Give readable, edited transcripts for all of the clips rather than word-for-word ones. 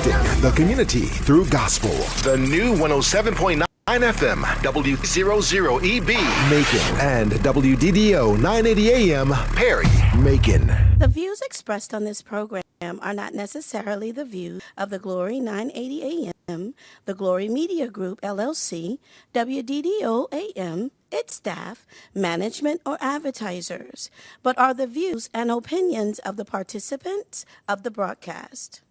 Connecting the community through gospel. The new 107.9 FM W00EB Macon and WDDO 980 AM Perry, Macon. The views expressed on this program are not necessarily the views of the Glory 980 AM, the Glory Media Group LLC, WDDO AM, its staff, management, or advertisers, but are the views and opinions of the participants of the broadcast.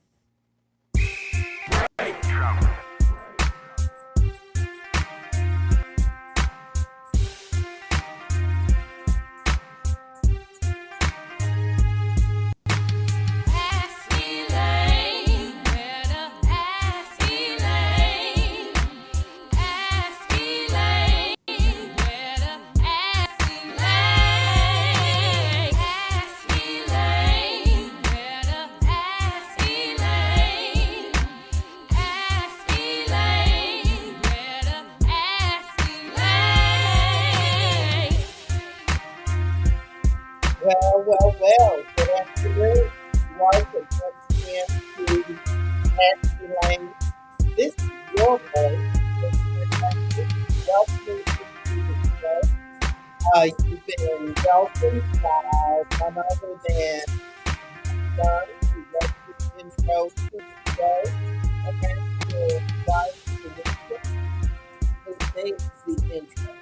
Well. Good afternoon. Welcome once again to Ask Elaine. This is your voice. Welcome to the show. You've been welcomed by none other than John, who wrote this intro to the show. And that's your wife, Felicia, who makes the intro.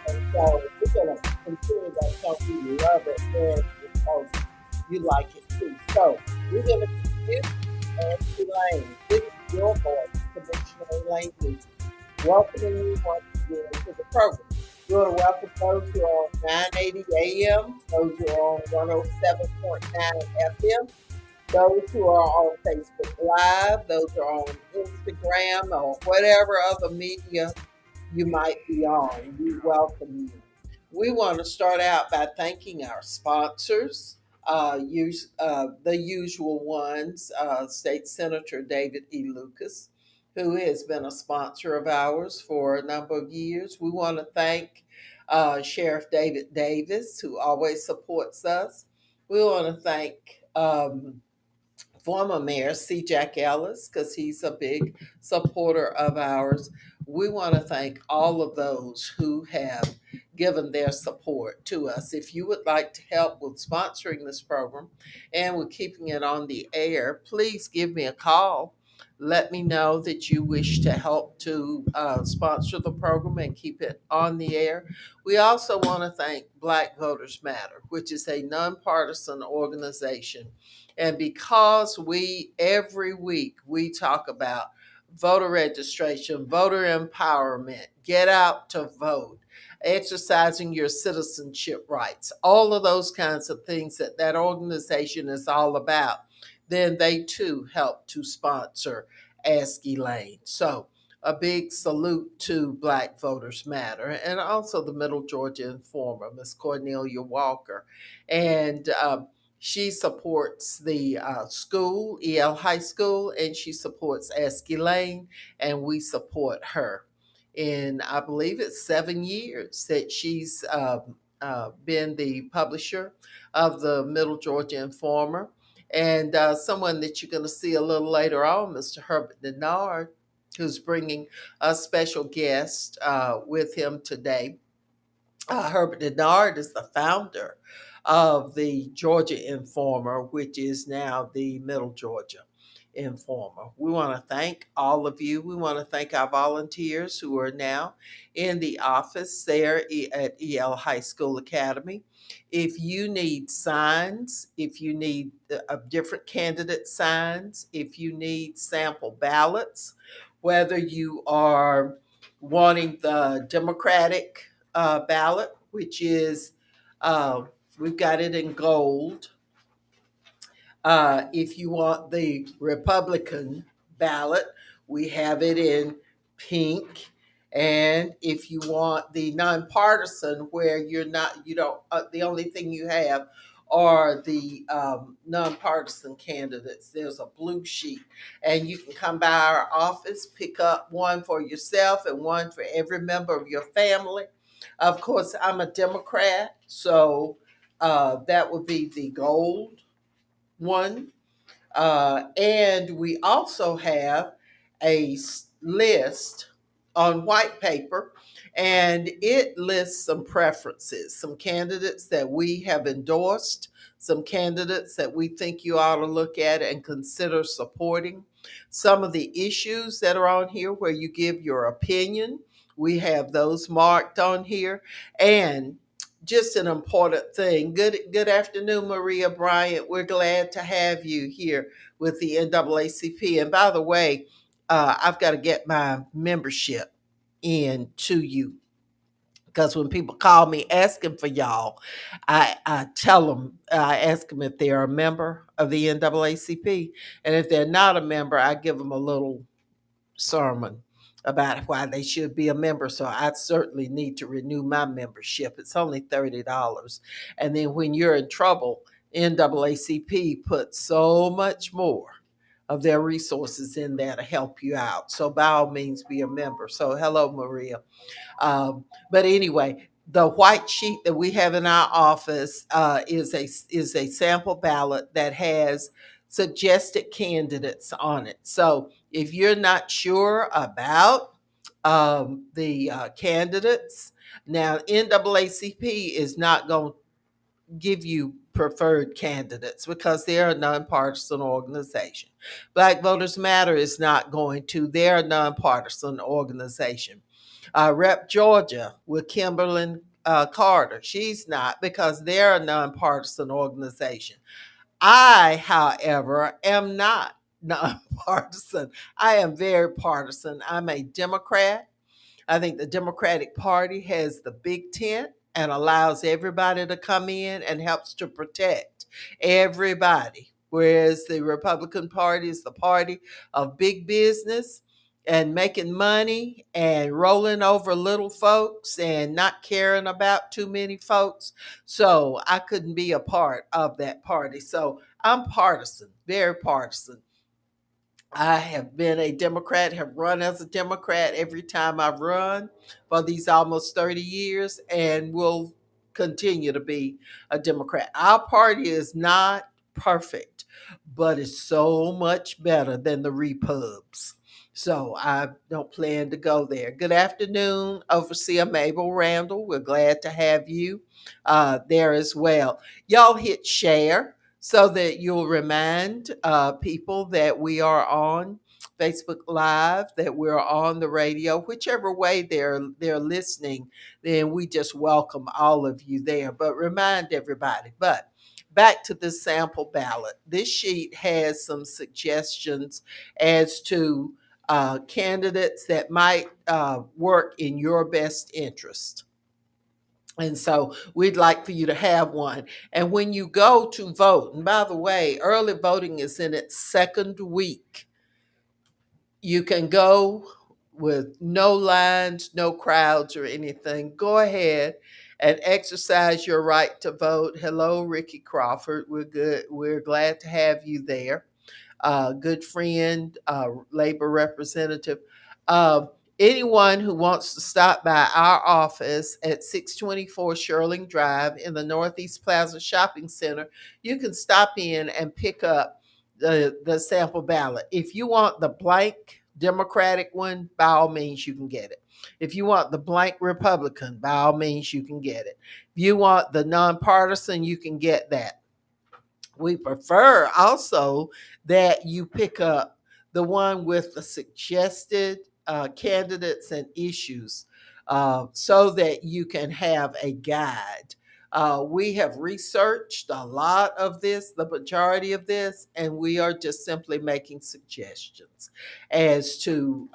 And so we're going to continue that song. We love it, and because you like it too. So we're going to continue as Elaine. This is your voice, Commissioner Elaine Newton, welcoming you once again to the program. We want to welcome those who are on 980 AM, those who are on 107.9 FM, those who are on Facebook Live, those who are on Instagram or whatever other media you might be on. We welcome you. We want to start out by thanking our sponsors, the usual ones, State Senator David E. Lucas, who has been a sponsor of ours for a number of years. We want to thank Sheriff David Davis, who always supports us. We want to thank former Mayor C. Jack Ellis, because he's a big supporter of ours. We want to thank all of those who have given their support to us. If you would like to help with sponsoring this program and with keeping it on the air, please give me a call. Let me know that you wish to help to sponsor the program and keep it on the air. We also want to thank Black Voters Matter, which is a nonpartisan organization. And because every week we talk about voter registration, voter empowerment, get out to vote, exercising your citizenship rights, all of those kinds of things that organization is all about, then they too help to sponsor Ask Elaine. So a big salute to Black Voters Matter and also the Middle Georgia Informer, Ms. Cornelia Walker. And she supports the school, EL High School, and she supports Ask Elaine, and we support her. In, I believe it's 7 years that she's been the publisher of the Middle Georgia Informer. And someone that you're going to see a little later on, Mr. Herbert Denard, who's bringing a special guest with him today. Herbert Denard is the founder of the Georgia Informer, which is now the Middle Georgia Informer. We want to thank all of you. We want to thank our volunteers who are now in the office there at EL High School Academy. If you need signs, if you need different candidate signs, if you need sample ballots, whether you are wanting the Democratic ballot, which is we've got it in gold. If you want the Republican ballot, we have it in pink. And if you want the nonpartisan, where the only thing you have are the nonpartisan candidates, there's a blue sheet. And you can come by our office, pick up one for yourself and one for every member of your family. Of course, I'm a Democrat, so that would be the gold one. And we also have list on white paper, and it lists some preferences, some candidates that we have endorsed, some candidates that we think you ought to look at and consider supporting. Some of the issues that are on here where you give your opinion, we have those marked on here. And just an important thing. Good afternoon, Maria Bryant. We're glad to have you here with the NAACP. And by the way, I've got to get my membership in to you, because when people call me asking for y'all, I tell them, I ask them if they're a member of the NAACP, and if they're not a member, I give them a little sermon about why they should be a member. So I certainly need to renew my membership. It's only $30. And then when you're in trouble, NAACP puts so much more of their resources in there to help you out. So by all means, be a member. So hello, Maria. But anyway, the white sheet that we have in our office is a sample ballot that has suggested candidates on it. So if you're not sure about the candidates, now NAACP is not going to give you preferred candidates because they're a nonpartisan organization. Black Voters Matter is not going to. They're a nonpartisan organization. Rep Georgia with Kimberly Carter, she's not, because they're a nonpartisan organization. I, however, am not nonpartisan. I am very partisan. I'm a Democrat. I think the Democratic Party has the big tent and allows everybody to come in and helps to protect everybody. Whereas the Republican Party is the party of big business and making money and rolling over little folks and not caring about too many folks. So I couldn't be a part of that party. So I'm partisan, very partisan. I have been a Democrat, have run as a Democrat every time I've run for these almost 30 years, and will continue to be a Democrat. Our party is not perfect, but it's so much better than the Repubs. So I don't plan to go there. Good afternoon, Overseer Mabel Randall. We're glad to have you there as well. Y'all hit share so that you'll remind people that we are on Facebook Live, that we're on the radio, whichever way they're listening. Then we just welcome all of you there. But remind everybody. But back to the sample ballot. This sheet has some suggestions as to candidates that might work in your best interest. And so we'd like for you to have one. And when you go to vote, and by the way, early voting is in its second week, you can go with no lines, no crowds or anything. Go ahead and exercise your right to vote. Hello, Ricky Crawford. We're good. We're glad to have you there. Good friend, labor representative. Uh, Anyone who wants to stop by our office at 624 Sherling Drive in the Northeast Plaza Shopping Center, you can stop in and pick up the sample ballot. If you want the blank Democratic one, by all means, you can get it. If you want the blank Republican, by all means, you can get it. If you want the nonpartisan, you can get that. We prefer also that you pick up the one with the suggested candidates and issues, so that you can have a guide. We have researched a lot of this, the majority of this, and we are just simply making suggestions as to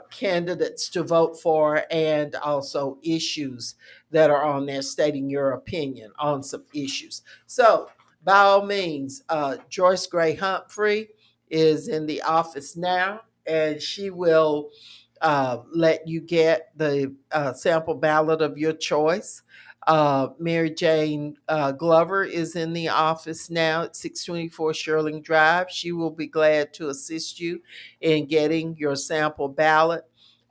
candidates to vote for, and also issues that are on there, stating your opinion on some issues. So by all means, Joyce Gray Humphrey is in the office now, and she will let you get the sample ballot of your choice. Mary Jane Glover is in the office now at 624 Sherling Drive. She will be glad to assist you in getting your sample ballot.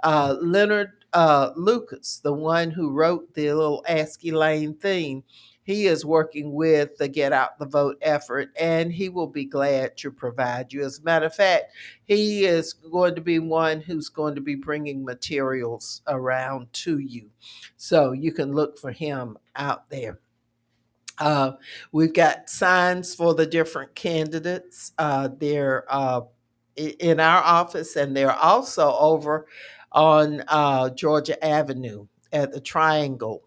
Leonard Lucas, the one who wrote the little Ask Elaine theme, He is working with the Get Out the Vote effort, and he will be glad to provide you. As a matter of fact, he is going to be one who's going to be bringing materials around to you. So you can look for him out there. Uh, we've got signs for the different candidates. They're in our office, and they're also over on Georgia Avenue at the Triangle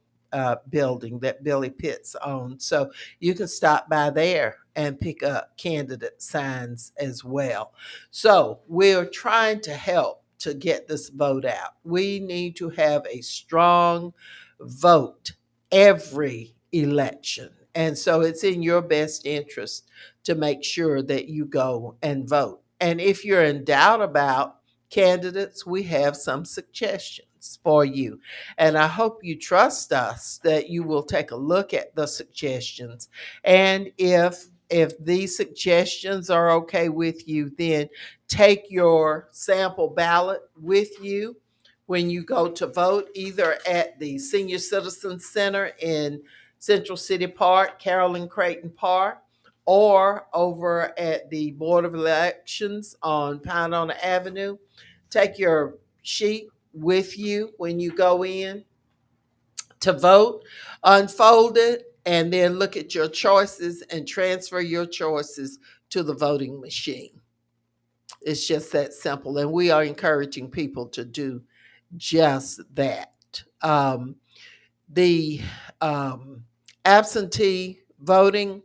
building that Billy Pitts owns. So you can stop by there and pick up candidate signs as well. So we're trying to help to get this vote out. We need to have a strong vote every election. And so it's in your best interest to make sure that you go and vote. And if you're in doubt about candidates, we have some suggestions for you. And I hope you trust us that you will take a look at the suggestions. And if these suggestions are okay with you, then take your sample ballot with you when you go to vote, either at the Senior Citizen Center in Central City Park, Carolyn Creighton Park, or over at the Board of Elections on Pinona Avenue. Take your sheet with you when you go in to vote, unfold it, and then look at your choices and transfer your choices to the voting machine. It's just that simple. And we are encouraging people to do just that. The absentee voting,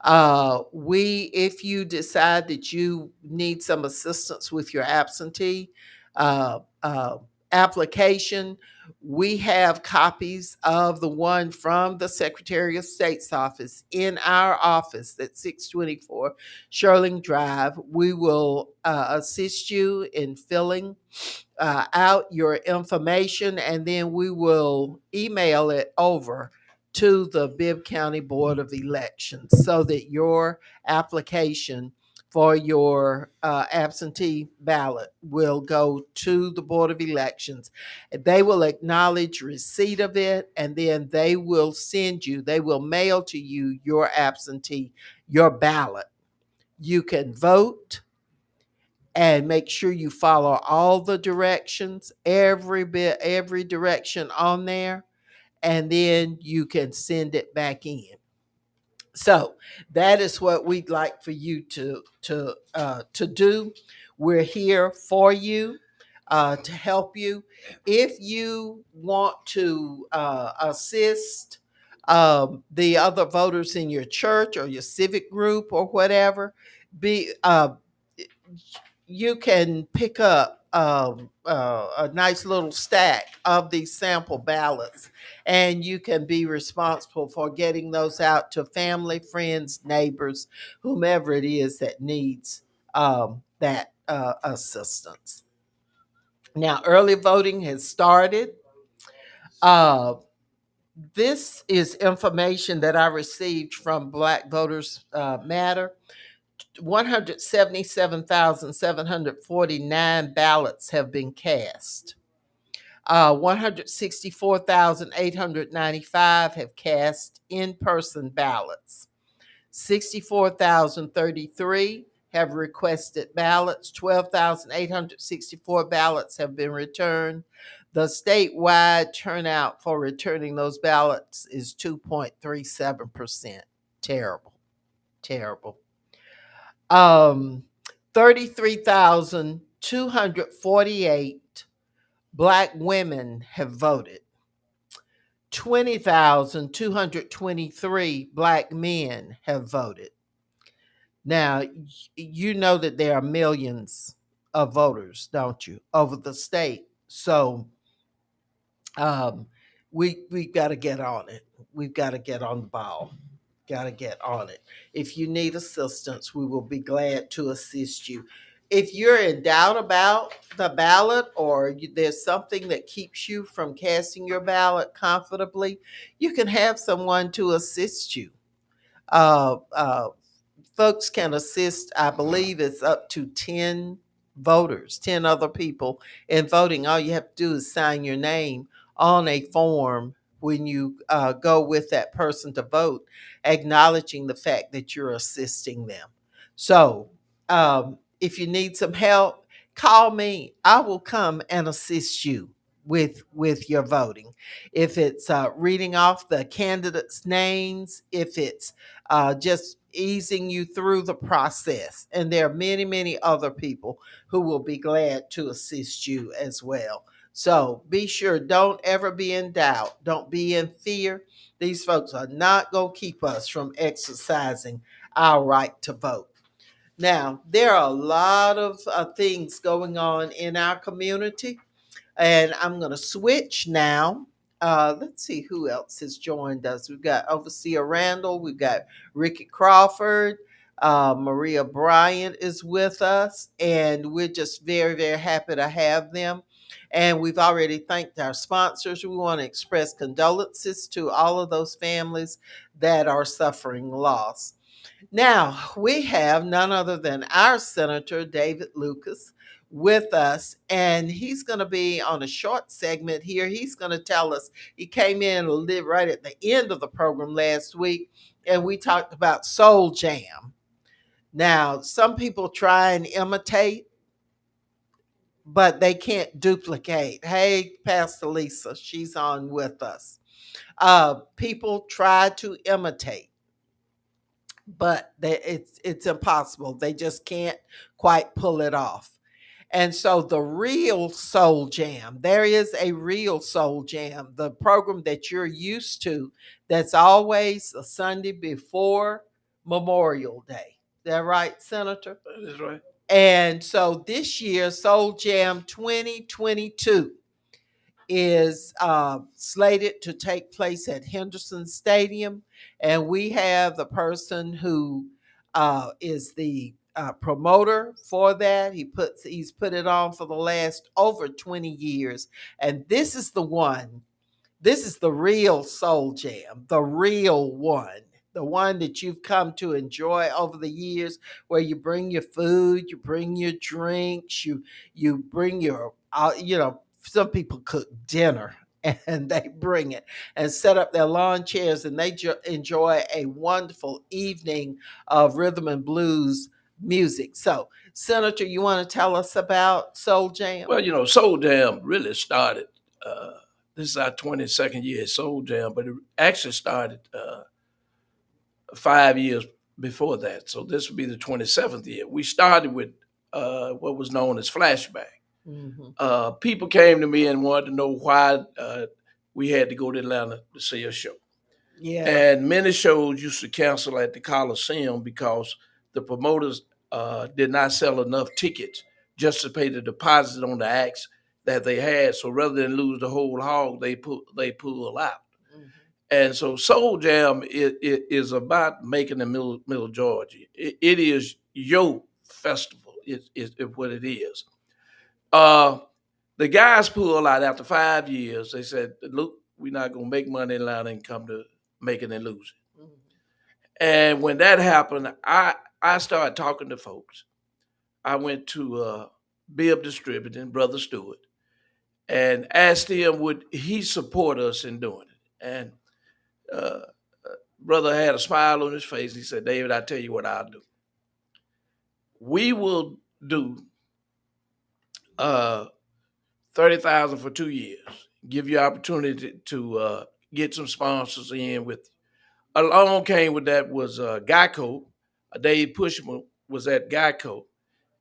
if you decide that you need some assistance with your absentee uh, uh, application, we have copies of the one from the Secretary of State's office in our office at 624 Sherling Drive. We will assist you in filling out your information, and then we will email it over to the Bibb County Board of Elections so that your application for your absentee ballot will go to the Board of Elections. They will acknowledge receipt of it, and then they will mail to you your absentee, your ballot. You can vote and make sure you follow all the directions, every direction on there, and then you can send it back in. So that is what we'd like for you to do. We're here for you to help you. If you want to assist the other voters in your church or your civic group or whatever, be you can pick up a nice little stack of these sample ballots, and you can be responsible for getting those out to family, friends, neighbors, whomever it is that needs that assistance. Now, early voting has started. Uh, this is information that I received from Black Voters Matter. 177,749 ballots have been cast. 164,895 have cast in-person ballots. 64,033 have requested ballots. 12,864 ballots have been returned. The statewide turnout for returning those ballots is 2.37%. Terrible, terrible. 33,248 Black women have voted. 20,223 Black men have voted. Now, you know that there are millions of voters, don't you, over the state? So we've got to get on it. We've got to get on the ball. Got to get on it. If you need assistance, we will be glad to assist you. If you're in doubt about the ballot, or there's something that keeps you from casting your ballot comfortably, you can have someone to assist you. Uh, uh, Folks can assist, I believe it's up to 10 voters, 10 other people in voting. All you have to do is sign your name on a form when you go with that person to vote, acknowledging the fact that you're assisting them. So if you need some help, call me. I will come and assist you with your voting. If it's reading off the candidates' names, if it's just easing you through the process, and there are many, many other people who will be glad to assist you as well. So be sure, don't ever be in doubt. Don't be in fear. These folks are not going to keep us from exercising our right to vote. Now, there are a lot of things going on in our community, and I'm going to switch now. Let's see who else has joined us. We've got Overseer Randall, we've got Ricky Crawford, Maria Bryant is with us, and we're just very, very happy to have them. And we've already thanked our sponsors. We want to express condolences to all of those families that are suffering loss. Now, we have none other than our Senator David Lucas with us, and he's going to be on a short segment here. He's going to tell us, he came in right at the end of the program last week, and we talked about Soul Jam. Now, some people try and imitate, but they can't duplicate. Hey, Pastor Lisa, she's on with us. People try to imitate, but it's impossible. They just can't quite pull it off. And so the real Soul Jam, there is a real Soul Jam, the program that you're used to, that's always a Sunday before Memorial Day. Is that right, Senator? That is right. And so this year, Soul Jam 2022 is slated to take place at Henderson Stadium, and we have the person who is the promoter for that. He's put it on for the last over 20 years, and this is the one. This is the real Soul Jam, the real one, the one that you've come to enjoy over the years, where you bring your food, you bring your drinks, you bring your some people cook dinner and they bring it and set up their lawn chairs, and they enjoy a wonderful evening of rhythm and blues music. So, Senator, you want to tell us about Soul Jam? Well, Soul Jam really started. This is our 22nd year at Soul Jam, but it actually started 5 years before that. So this would be the 27th year. We started with what was known as Flashback. Mm-hmm. People came to me and wanted to know why we had to go to Atlanta to see a show. Yeah. And many shows used to cancel at the Coliseum because the promoters did not sell enough tickets just to pay the deposit on the acts that they had. So rather than lose the whole hog, they pull out. Mm-hmm. And so Soul Jam is about making the middle Georgia. It is your festival. Is what it is. The guys pulled out after 5 years. They said, "Look, we're not gonna make money in Atlanta and come to making and losing." Mm-hmm. And when that happened, I started talking to folks. I went to Bibb Distributing, Brother Stewart, and asked him would he support us in doing it. And brother had a smile on his face. He said, "David, I tell you what I'll do. We will do 30,000 for 2 years. Give you opportunity to get some sponsors in with you." Along came with that was Geico. Dave Pushman was at Geico,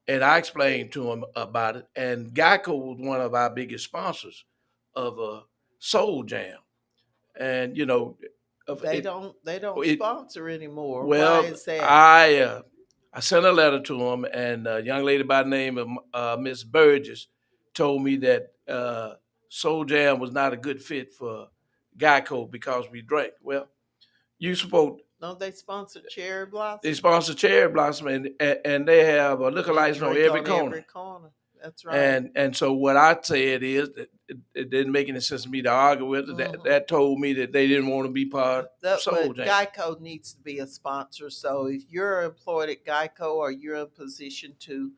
and I explained to him about it. And Geico was one of our biggest sponsors of Soul Jam. And They don't sponsor anymore. Well, Why is that? I sent a letter to him, and a young lady by the name of Miss Burgess told me that Soul Jam was not a good fit for Geico because we drank. Well, you supposed No, they sponsor Cherry Blossom. they sponsor Cherry Blossom, and they have a liquor license on every corner. Every corner. That's right. And so what I said is that it didn't make any sense to me to argue with it. That told me that they didn't want to be part of Soul Jam. Geico needs to be a sponsor. So if you're employed at Geico or you're in a position to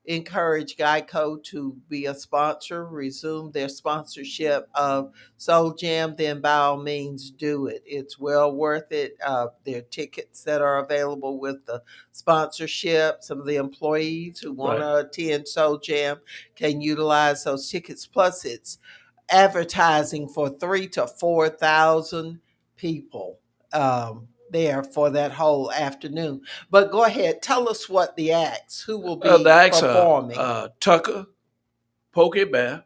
encourage Geico to be a sponsor, resume their sponsorship of Soul Jam, then by all means do it. It's well worth it. There are tickets that are available with the sponsorship. Some of the employees who want Right. to attend Soul Jam can utilize those tickets. Plus, it's advertising for 3 to 4 thousand people there for that whole afternoon. But go ahead, tell us what the acts, who will The be acts are performing. Tucker, Pokey Bear,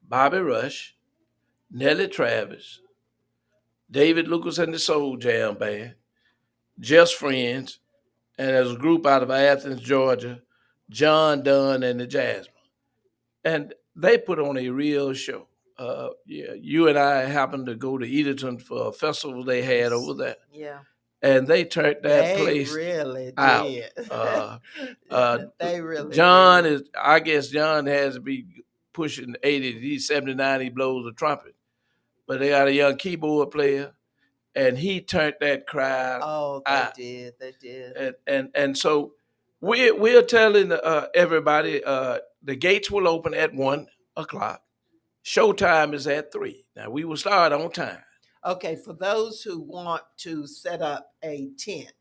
Bobby Rush, Nellie Travis, David Lucas and the Soul Jam Band, Just Friends, and there's a group out of Athens, Georgia, John Dunn and the Jasmine. And they put on a real show. Yeah, you and I happened to go to Edenton for a festival they had over there, Yeah, and they turned that they place really out. did. Uh, They really John did. is, I guess John has to be pushing 80. He's 79. He blows a trumpet, but they got a young keyboard player, and he turned that crowd Oh, they out. did. They did. And so we're telling everybody the gates will open at 1 o'clock. Showtime is at 3. Now we will start on time. Okay, for those who want to set up a tent,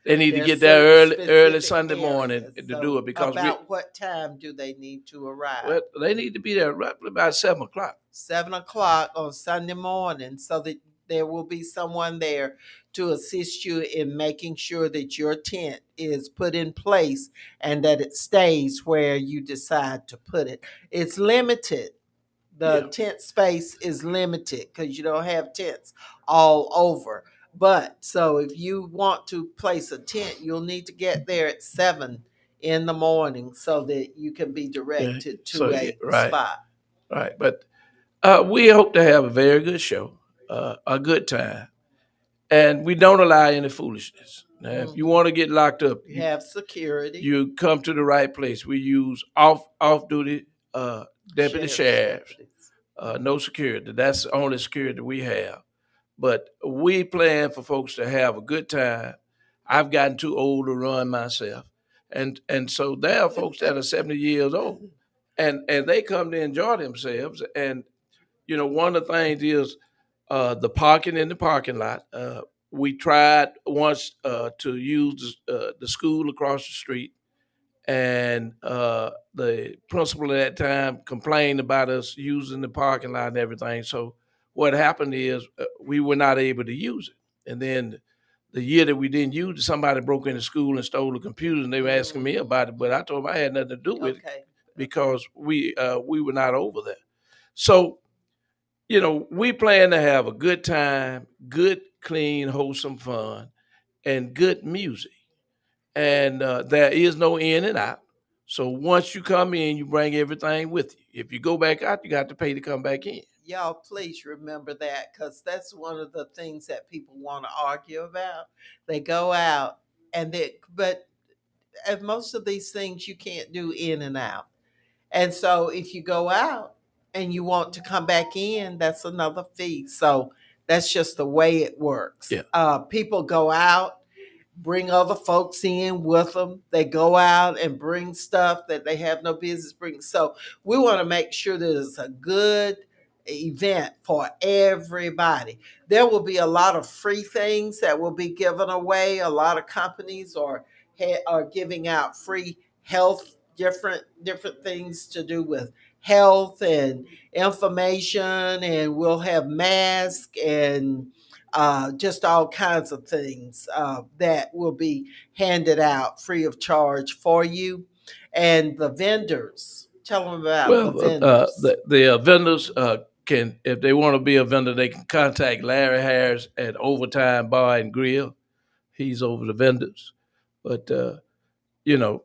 They need to there's get there certain early specific Sunday morning areas. to do So, it because about what time do they need to arrive? well, they need to be there roughly about 7 o'clock. 7 o'clock on Sunday morning, so that there will be someone there to assist you in making sure that your tent is put in place and that it stays where you decide to put it. It's limited. Yeah, The tent space is limited because you don't have tents all over. But so if you want to place a tent, you'll need to get there at 7 in the morning so that you can be yeah. directed So to yeah, a right, spot. right. But we hope to have a very good show, a good time, and we don't allow any foolishness. Now, if you Mhm. want to get locked up, You have security, you come to the right place. We use off duty deputy sheriff's sheriffs, deputies. no security. That's the only security we have. But we plan for folks to have a good time. I've gotten too old to run myself, and so there are folks that are 70 years old, and they come to enjoy themselves. And one of the things is the parking in the parking lot. We tried once to use the school across the street, and the principal at that time complained about us using the parking lot and everything. So what happened is we were not able to use it. And then the year that we didn't use it, somebody broke into school and stole the computer, and they were asking me about it, but I told them I had nothing to do with it Okay. Okay. because we were not over there. So we plan to have a good time, good, clean, wholesome fun, and good music. And there is no in and out. So once you come in, you bring everything with you. If you go back out, you got to pay to come back in. Y'all, please remember that because that's one of the things that people want to argue about. They go out but most of these things you can't do in and out. And so if you go out and you want to come back in, that's another fee. So that's just the way it works. Yeah. People go out, bring other folks in with them. They go out and bring stuff that they have no business bringing. So we want to make sure that it's a good event for everybody. There will be a lot of free things that will be given away. A lot of companies are giving out free health, different things to do with health and information, and we'll have masks and just all kinds of things that will be handed out free of charge for you. And the vendors, tell them about the Well, vendors. the vendors can, if they want to be a vendor, they can contact Larry Harris at Overtime Bar and Grill. He's over the vendors. But, you know,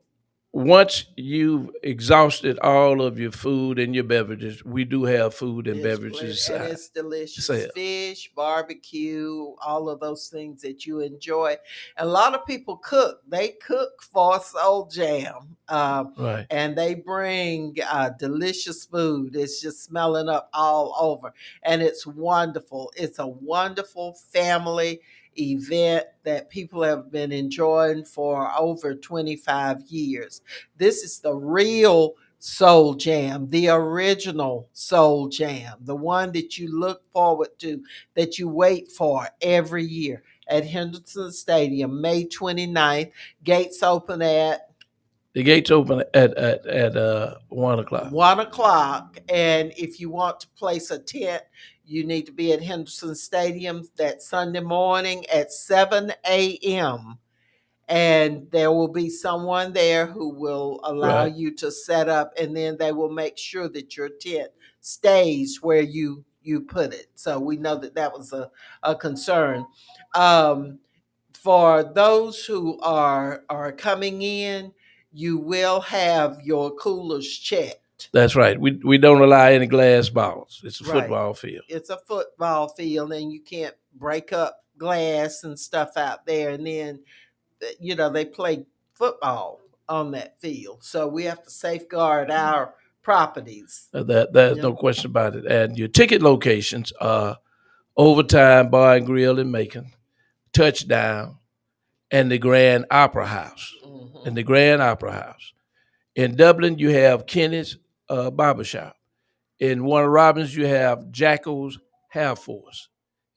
once you've exhausted all of your food and your beverages, we do have food and There's plenty, beverages and it's delicious sale. fish, barbecue, all of those things that you enjoy. And a lot of people cook. They cook for Soul Jam, Right. and they bring delicious food. It's just smelling up all over, and it's wonderful. It's a wonderful family event that people have been enjoying for over 25 years. This is the real Soul Jam, the original Soul Jam, the one that you look forward to, that you wait for every year at Henderson Stadium, May 29th. Gates open at The gates open at 1 o'clock. 1 o'clock. And if you want to place a tent, you need to be at Henderson Stadium that Sunday morning at 7 a.m. And there will be someone there who will allow Right. you to set up, and then they will make sure that your tent stays where you put it. So we know that that was a concern. Um, for those who are coming in, you will have your coolers checked. That's right. We don't allow any glass bottles. It's a Right. football field. It's a football field, and you can't break up glass and stuff out there. And then, they play football on that field. So we have to safeguard our properties. There's no question about it. And your ticket locations are Overtime Bar and Grill in Macon, Touchdown, and the Grand Opera House. Mhm. And the Grand Opera House. In Dublin, you have Kenny's Barbershop. In Warner Robins, you have Jacko's Hair Force.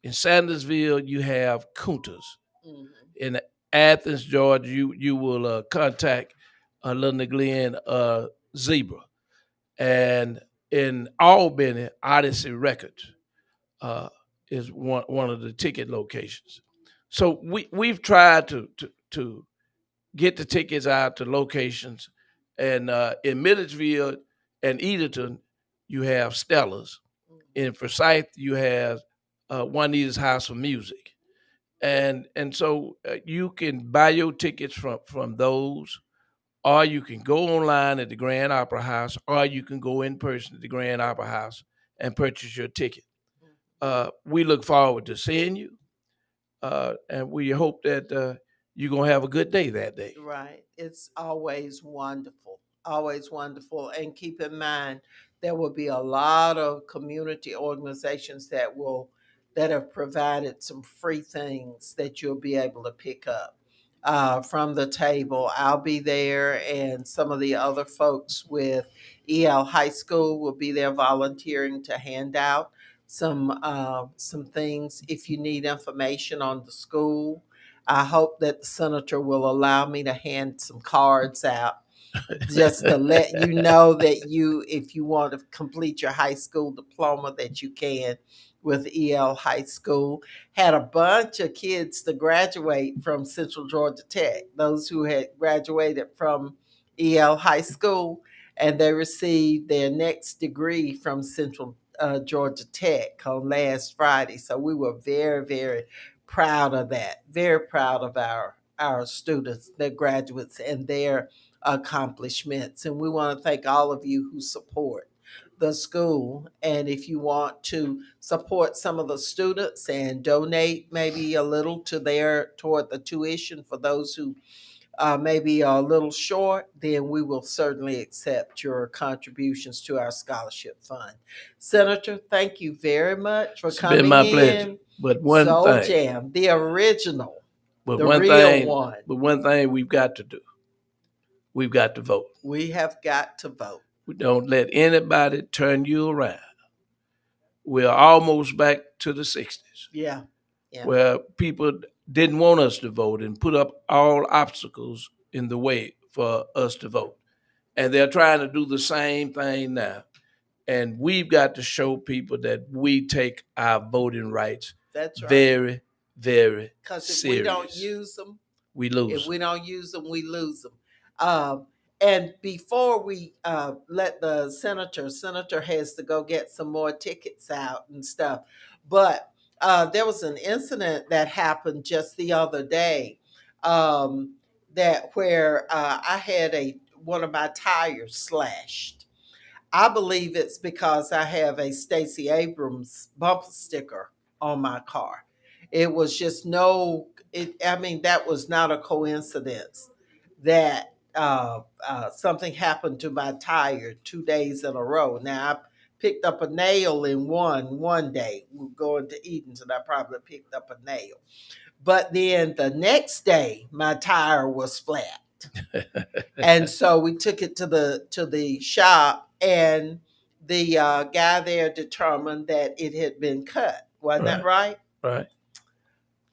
In Sandersville, you have Kunta's. Mhm. In Athens, Georgia, you will contact Linda Glenn Zebra. And in Albany, Odyssey Records uh, is one of the ticket locations. So we've tried to get the tickets out to locations, and in Milledgeville and Edenton, you have Stella's. In Forsyth, you have Juanita's House of Music, and so you can buy your tickets from those, or you can go online at the Grand Opera House, or you can go in person at the Grand Opera House and purchase your ticket. We look forward to seeing you, and we hope that you're gonna have a good day that day. Right. It's always wonderful. Always wonderful. And keep in mind, there will be a lot of community organizations that have provided some free things that you'll be able to pick up from the table. I'll be there, and some of the other folks with EL High School will be there volunteering to hand out some things if you need information on the school. I hope that the senator will allow me to hand some cards out just to let you know that if you want to complete your high school diploma, that you can with EL High School. Had a bunch of kids to graduate from Central Georgia Tech, those who had graduated from EL High School, and they received their next degree from Central Georgia Tech on last Friday. So we were very, very proud of that. Very proud of our students, their graduates, and their accomplishments. And we want to thank all of you who support the school. And if you want to support some of the students and donate maybe a little toward the tuition for those who maybe are a little short, then we will certainly accept your contributions to our scholarship fund. Senator, thank you very much for It's been coming my pleasure. in. But one Soul thing, Jam, the original, but the one real thing, one. but one thing we've got to do. We've got to vote. We have got to vote. We don't let anybody turn you around. We're almost back to the 60s, Yeah. Yeah. where people didn't want us to vote and put up all obstacles in the way for us to vote. And they're trying to do the same thing now. And we've got to show people that we take our voting rights That's right. very, very Because if serious. we don't use them, we if lose. we don't use them, we lose them. And before we let the senator has to go get some more tickets out and stuff. But there was an incident that happened just the other day, that where I had one of my tires slashed. I believe it's because I have a Stacey Abrams bumper sticker on my car. It was just I mean, that was not a coincidence that something happened to my tire 2 days in a row. Now, I picked up a nail in one day. We were going to Edenton, I probably picked up a nail. But then the next day, my tire was flat. And so we took it to the shop, and the guy there determined that it had been cut. Wasn't that right? Right.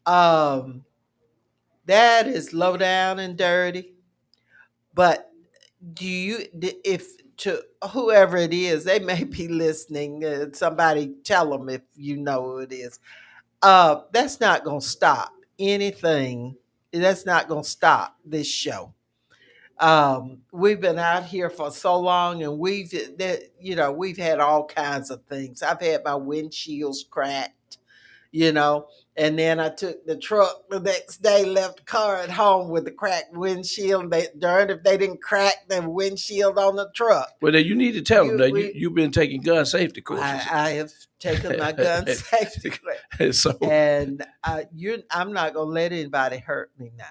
Um, that is low down and dirty. But if to whoever it is, they may be listening. Somebody tell them if you know who it is. That's not going to stop anything. That's not going to stop this show. We've been out here for so long, and we've had all kinds of things. I've had my windshields cracked, you know. And then I took the truck the next day, left the car at home with the cracked windshield. They darned if they didn't crack the windshield on the truck. Well, then you need to tell them that you've been taking gun safety courses. I have taken my gun safety course, and I'm not gonna let anybody hurt me now.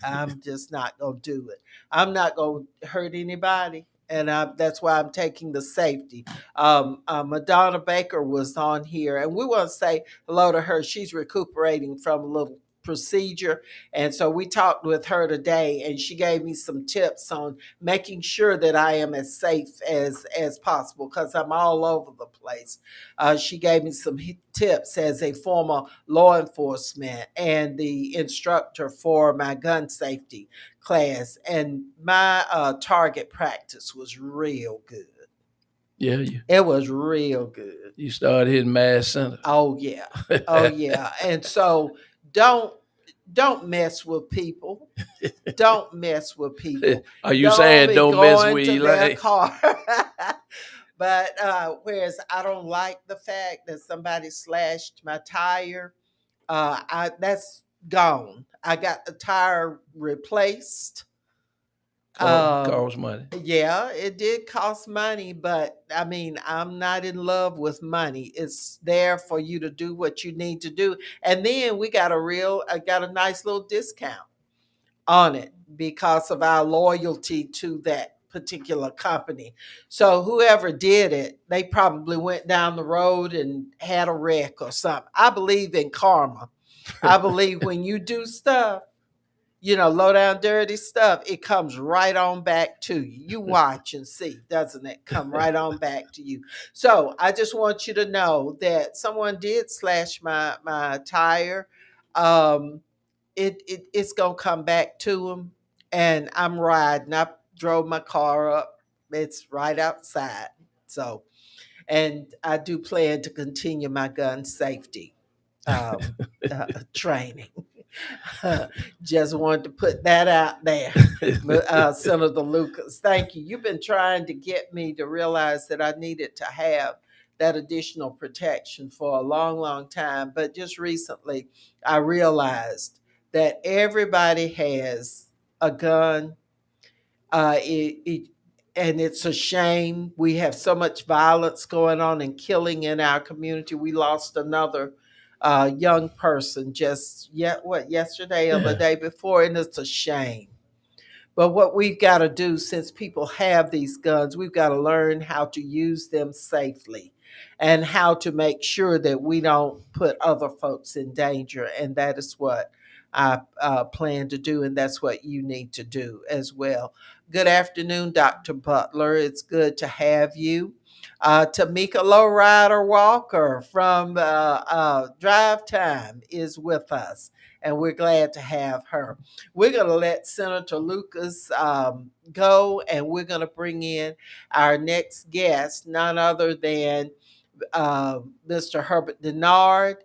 I'm just not gonna do it. I'm not gonna hurt anybody. And that's why I'm taking the safety. Madonna Baker was on here, and we want to say hello to her. She's recuperating from a little procedure, and so we talked with her today, and she gave me some tips on making sure that I am as safe as possible, because I'm all over the place. She gave me some tips as a former law enforcement and the instructor for my gun safety class, and my target practice was real good. Yeah, it was real good. You started hitting mass center. Oh yeah, oh yeah. And so don't mess with people. Don't mess with people. Are you saying don't mess with Elaine? Car. But whereas I don't like the fact that somebody slashed my tire, that's gone. I got the tire replaced. Cost money. Yeah, it did cost money, but I mean, I'm not in love with money. It's there for you to do what you need to do. And then we got I got a nice little discount on it because of our loyalty to that particular company. So whoever did it, they probably went down the road and had a wreck or something. I believe in karma. I believe when you do stuff, low down dirty stuff, it comes right on back to you. You watch and see, doesn't it come right on back to you? So I just want you to know that someone did slash my tire. It's gonna come back to them, and I'm riding. I drove my car up. It's right outside. So, and I do plan to continue my gun safety training. Just wanted to put that out there. Senator Lucas, thank you. You've been trying to get me to realize that I needed to have that additional protection for a long, long time. But just recently, I realized that everybody has a gun. And it's a shame. We have so much violence going on and killing in our community. We lost another young person yesterday or the day before, and it's a shame. But what we've got to do, since people have these guns, we've got to learn how to use them safely and how to make sure that we don't put other folks in danger. And that is what I plan to do, and that's what you need to do as well. Good afternoon, Dr. Butler. It's good to have you. Tamika Lowrider Walker from Drive Time is with us, and we're glad to have her. We're going to let Senator Lucas go, and we're going to bring in our next guest, none other than Mr. Herbert Denard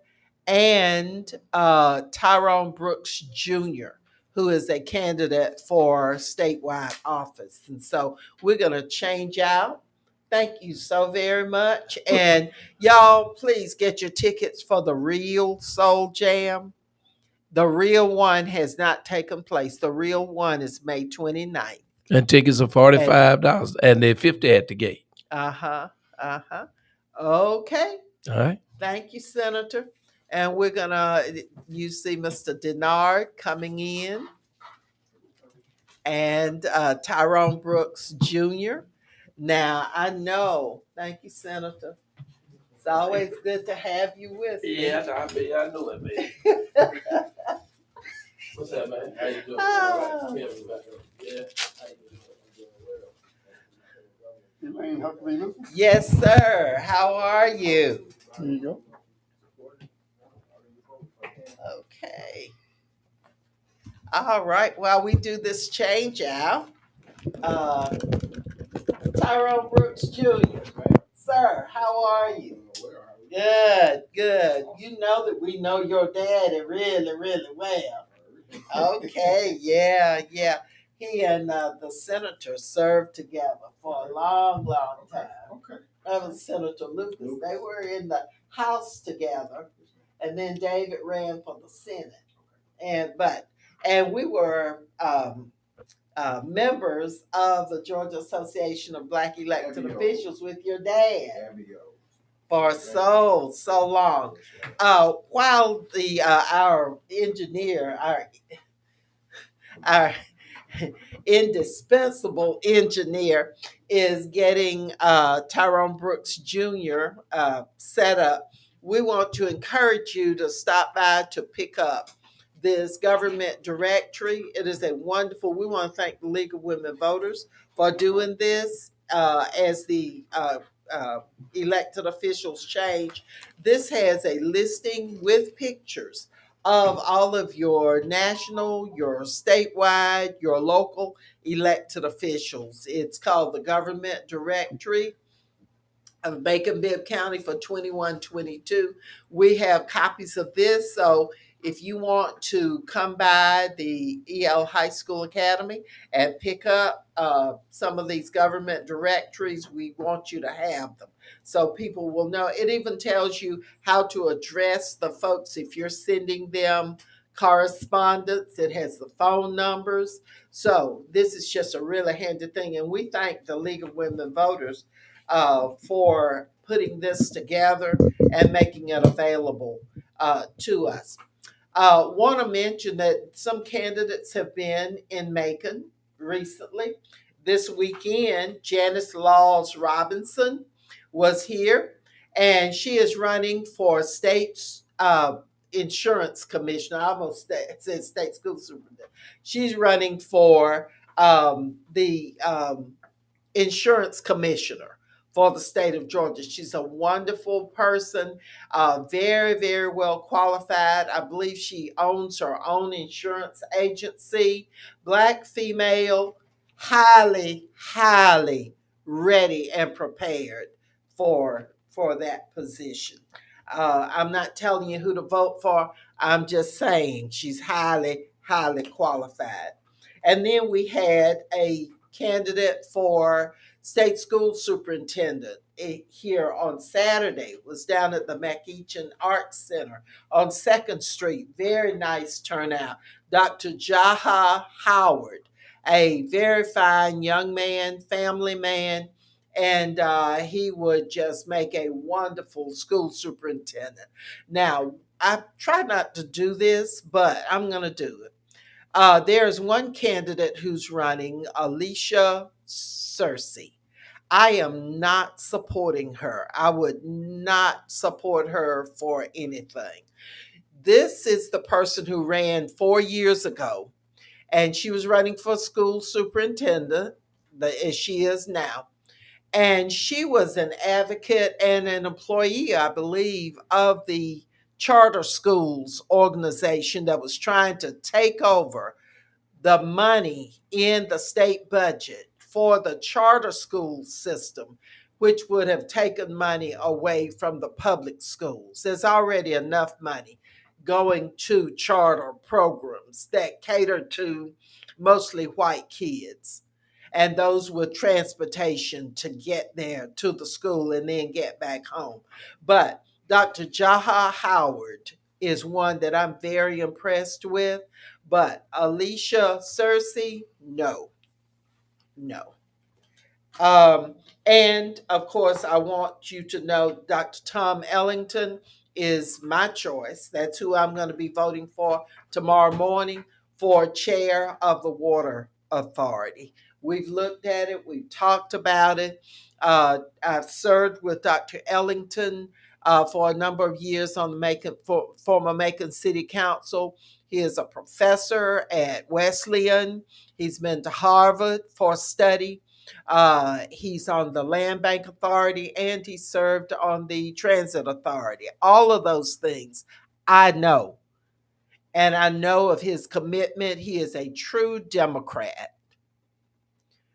and Tyrone Brooks Jr., who is a candidate for statewide office. And so we're going to change out. Thank you so very much. And y'all, please get your tickets for the real Soul Jam. The real one has not taken place. The real one is May 29th. And tickets are $45 and they're $50 at the gate. Okay. All right. Thank you, Senator. And we're gonna, you see Mr. Denard coming in, and Tyrone Brooks Jr. Now, I know, thank you, Senator. It's always good to have you with me. Yeah, I know it, man. What's up, man? How you doing? Oh. Yeah. Elaine, how can we look? Yes, sir. How are you? Here you go. Okay. All right. While we do this change out, uh, Tyrone Brooks Jr. Sir, how are you? Good, good. You know that we know your daddy really, really well. Okay, yeah, yeah. He and the senator served together for a long, long time. Okay. That was Senator Lucas. They were in the House together, and then David ran for the Senate. And we were members of the Georgia Association of Black Elected Officials with your dad for so long. While the our engineer, our indispensable engineer is getting Tyrone Brooks Jr. Set up, we want to encourage you to stop by to pick up this government directory. It is a wonderful, we want to thank the League of Women Voters for doing this as the elected officials change. This has a listing with pictures of all of your national, your statewide, your local elected officials. It's called the Government Directory of Bacon-Bibb County for 21-22. We have copies of this, so if you want to come by the EL High School Academy and pick up some of these government directories, we want you to have them so people will know. It even tells you how to address the folks if you're sending them correspondence. It has the phone numbers. So this is just a really handy thing, and we thank the League of Women Voters for putting this together and making it available to us. Want to mention that some candidates have been in Macon recently. This weekend, Janice Laws Robinson was here, and she is running for state insurance commissioner. I almost said state school superintendent. She's running for the insurance commissioner for the state of Georgia. She's a wonderful person, very, very well qualified. I believe she owns her own insurance agency. Black female, highly, highly ready and prepared for that position. I'm not telling you who to vote for. I'm just saying she's highly, highly qualified. And then we had a candidate for state school superintendent here on Saturday. It was down at the McEachin Arts Center on 2nd Street. Very nice turnout. Dr. Jaha Howard, a very fine young man, family man, and he would just make a wonderful school superintendent. Now, I try not to do this, but I'm going to do it. There's one candidate who's running, Alicia Searcy. I am not supporting her. I would not support her for anything. This is the person who ran 4 years ago, and she was running for school superintendent, as she is now. And she was an advocate and an employee, I believe, of the charter schools organization that was trying to take over the money in the state budget for the charter school system, which would have taken money away from the public schools. There's already enough money going to charter programs that cater to mostly white kids and those with transportation to get there to the school and then get back home. But Dr. Jaha Howard is one that I'm very impressed with. But Alicia Searcy, no, no. And of course, I want you to know Dr. Tom Ellington is my choice. That's who I'm going to be voting for tomorrow morning for chair of the Water Authority. We've looked at it, we've talked about it. I've served with Dr. Ellington for a number of years on the former Macon City Council. He is a professor at Wesleyan. He's been to Harvard for study. He's on the Land Bank Authority, and he served on the Transit Authority. All of those things I know. And I know of his commitment. He is a true Democrat.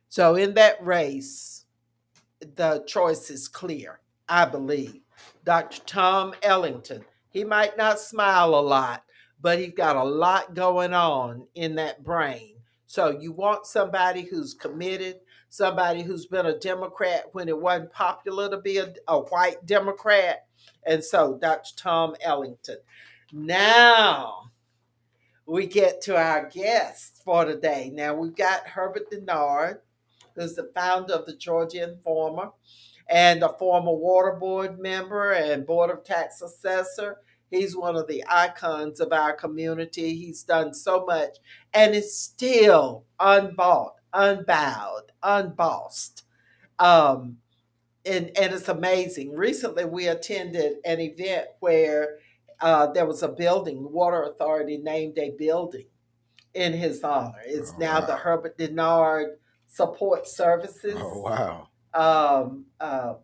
So in that race, the choice is clear, I believe. Dr. Tom Ellington, he might not smile a lot, but he's got a lot going on in that brain. So you want somebody who's committed, somebody who's been a Democrat when it wasn't popular to be a white Democrat. And so Dr. Tom Ellington. Now we get to our guests for today. Now we've got Herbert Denard, who's the founder of the Georgia Informer and a former water board member and board of tax assessor. He's one of the icons of our community. He's done so much and is still unbought, unbowed, unbossed. And it's amazing. Recently, we attended an event where there was a building, the Water Authority named a building in his honor. It's now the Herbert Denard Support Services. Oh, wow.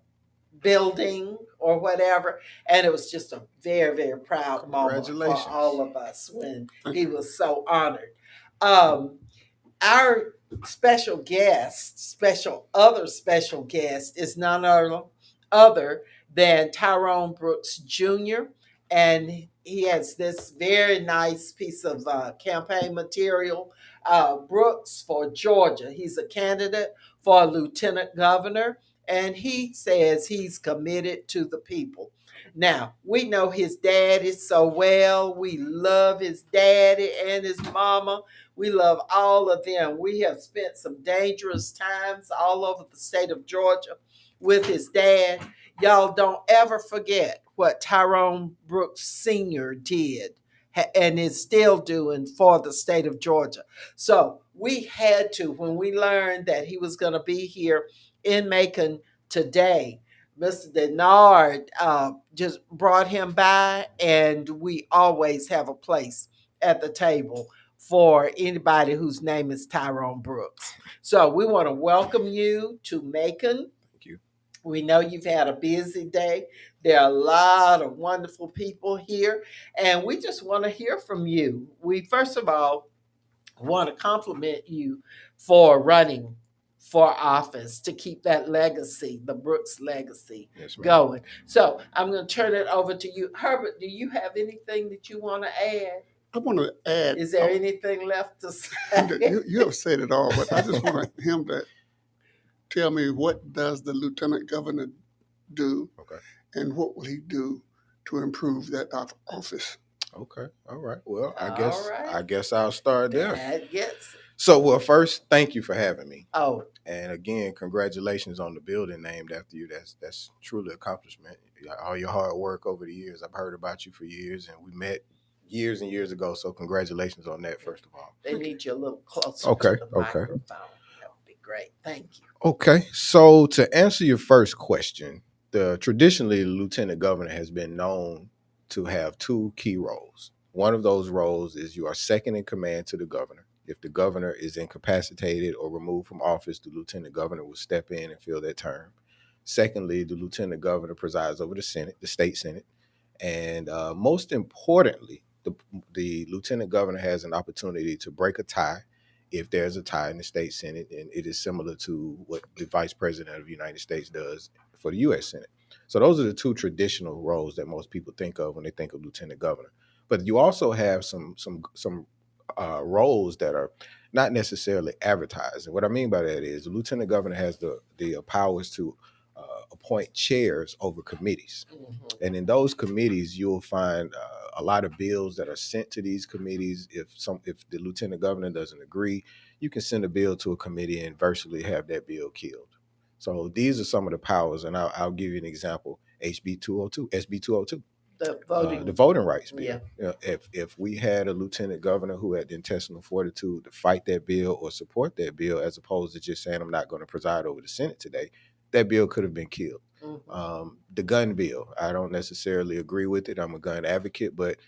Building or whatever. And it was just a very, very proud moment for Congratulations. all of us when he was so honored. Our special other special guest is none other than Tyrone Brooks Jr. And he has this very nice piece of campaign material. Brooks for Georgia. He's a candidate for lieutenant governor, and he says he's committed to the people. Now, we know his daddy so well. We love his daddy and his mama. We love all of them. We have spent some dangerous times all over the state of Georgia with his dad. Y'all don't ever forget what Tyrone Brooks Sr. did and is still doing for the state of Georgia. So we had to, when we learned that he was going to be here in Macon today, Mr. Denard just brought him by, and we always have a place at the table for anybody whose name is Tyrone Brooks. So we want to welcome you to Macon. Thank you. We know you've had a busy day. There are a lot of wonderful people here, and we just want to hear from you. We, first of all, want to compliment you for running for office to keep that legacy, the Brooks legacy, going. So I'm going to turn it over to you. Herbert, do you have anything that you want to add? I want to add. Is there anything left to say? You have said it all, but I just want him to tell me, what does the lieutenant governor do, and what will he do to improve that office? Okay. All right. Well, I guess I'll start there. Yes. So, well, first, thank you for having me. Oh. And again, congratulations on the building named after you. That's truly an accomplishment. All your hard work over the years. I've heard about you for years, and we met years and years ago. So congratulations on that, first of all. They need you a little closer to the microphone. That would be great. Thank you. Okay. So to answer your first question, traditionally, the lieutenant governor has been known to have two key roles. One of those roles is you are second in command to the governor. If the governor is incapacitated or removed from office, the lieutenant governor will step in and fill that term. Secondly, the lieutenant governor presides over the Senate, the state Senate. And most importantly, the lieutenant governor has an opportunity to break a tie if there's a tie in the state Senate, and it is similar to what the vice president of the United States does for the U.S. Senate. So those are the two traditional roles that most people think of when they think of lieutenant governor. But you also have some roles that are not necessarily advertised. And what I mean by that is the lieutenant governor has the powers to appoint chairs over committees. Mm-hmm. And in those committees, you'll find a lot of bills that are sent to these committees. If the lieutenant governor doesn't agree, you can send a bill to a committee and virtually have that bill killed. So these are some of the powers, and I'll give you an example. SB 202. The voting rights bill. Yeah. You know, if we had a lieutenant governor who had the intestinal fortitude to fight that bill or support that bill, as opposed to just saying, I'm not going to preside over the Senate today, that bill could have been killed. The gun bill, I don't necessarily agree with it. I'm a gun advocate, but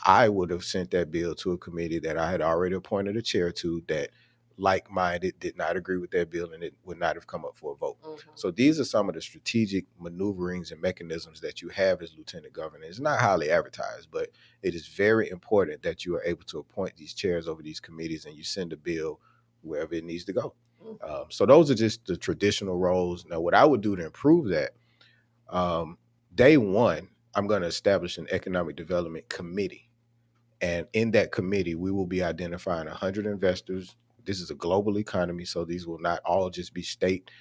I would have sent that bill to a committee that I had already appointed a chair to that like-minded did not agree with that bill, and it would not have come up for a vote. So these are some of the strategic maneuverings and mechanisms that you have as lieutenant governor. It's not highly advertised, but it is very important that you are able to appoint these chairs over these committees and you send a bill wherever it needs to go. So those are just the traditional roles. Now, what I would do to improve that, day one, I'm going to establish an economic development committee. And in that committee, we will be identifying 100 investors. This is a global economy, so these will not all just be state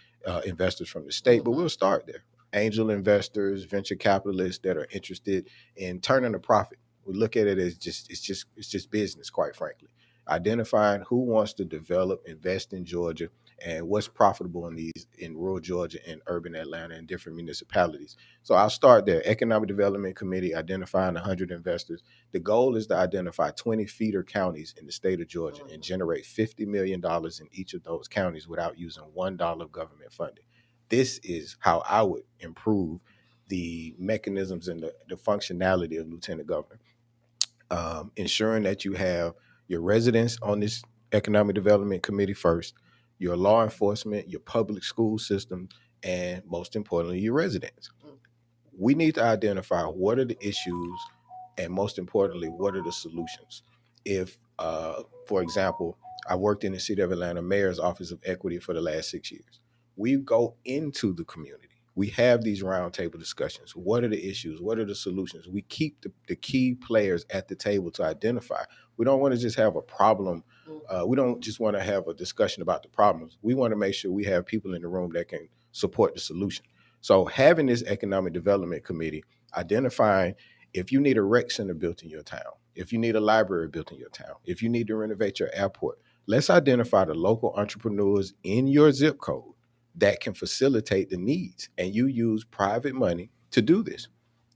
investors from the state, but we'll start there. Angel investors, venture capitalists that are interested in turning a profit. We look at it as it's just business, quite frankly. Identifying who wants to develop, invest in Georgia, and what's profitable in rural Georgia and urban Atlanta and different municipalities. So I'll start there. Economic Development Committee identifying 100 investors. The goal is to identify 20 feeder counties in the state of Georgia and generate $50 million in each of those counties without using $1 of government funding. This is how I would improve the mechanisms and the functionality of Lieutenant Governor. Ensuring that you have your residents on this Economic Development Committee first, your law enforcement, your public school system, and most importantly, your residents. We need to identify what are the issues and most importantly, what are the solutions? If, for example, I worked in the city of Atlanta mayor's office of equity for the last 6 years. We go into the community. We have these roundtable discussions. What are the issues? What are the solutions? We keep the key players at the table to identify. We don't want to just have a problem. We don't just want to have a discussion about the problems. We want to make sure we have people in the room that can support the solution. So having this economic development committee, identifying if you need a rec center built in your town, if you need a library built in your town, if you need to renovate your airport, let's identify the local entrepreneurs in your zip code that can facilitate the needs. And you use private money to do this.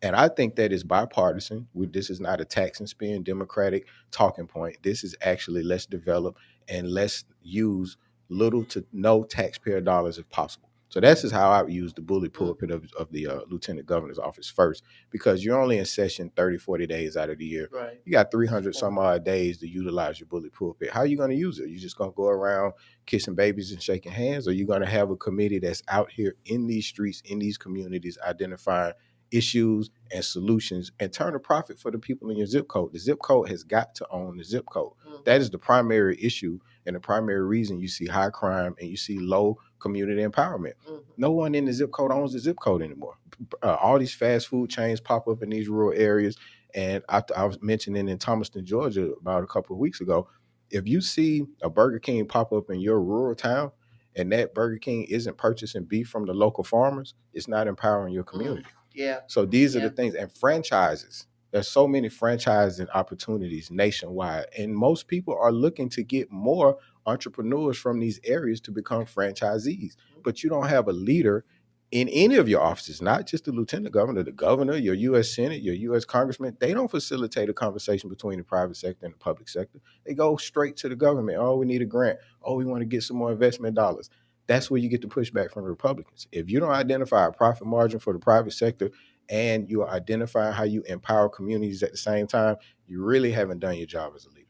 And I think that is bipartisan. This is not a tax and spend Democratic talking point. This is actually let's develop and let's use little to no taxpayer dollars if possible. So that's just how I would use the bully pulpit of the lieutenant governor's office first, because you're only in session 30, 40 days out of the year. Right. You got 300 some odd days to utilize your bully pulpit. How are you going to use it? You just going to go around kissing babies and shaking hands? Or are you going to have a committee that's out here in these streets, in these communities, identifying issues and solutions and turn a profit for the people in your zip code? The zip code has got to own the zip code. That is the primary issue and the primary reason you see high crime and you see low community empowerment. No one in the zip code owns the zip code anymore. All these fast food chains pop up in these rural areas. And I was mentioning in Thomaston, Georgia, about a couple of weeks ago, if you see a Burger King pop up in your rural town and that Burger King isn't purchasing beef from the local farmers, it's not empowering your community. Yeah. So these are the things. And franchises. There's so many franchising opportunities nationwide. And most people are looking to get more entrepreneurs from these areas to become franchisees. But you don't have a leader in any of your offices, not just the lieutenant governor, the governor, your U.S. Senate, your U.S. congressman. They don't facilitate a conversation between the private sector and the public sector. They go straight to the government. Oh, we need a grant. Oh, we want to get some more investment dollars. That's where you get the pushback from the Republicans. If you don't identify a profit margin for the private sector and you are identifying how you empower communities at the same time, you really haven't done your job as a leader.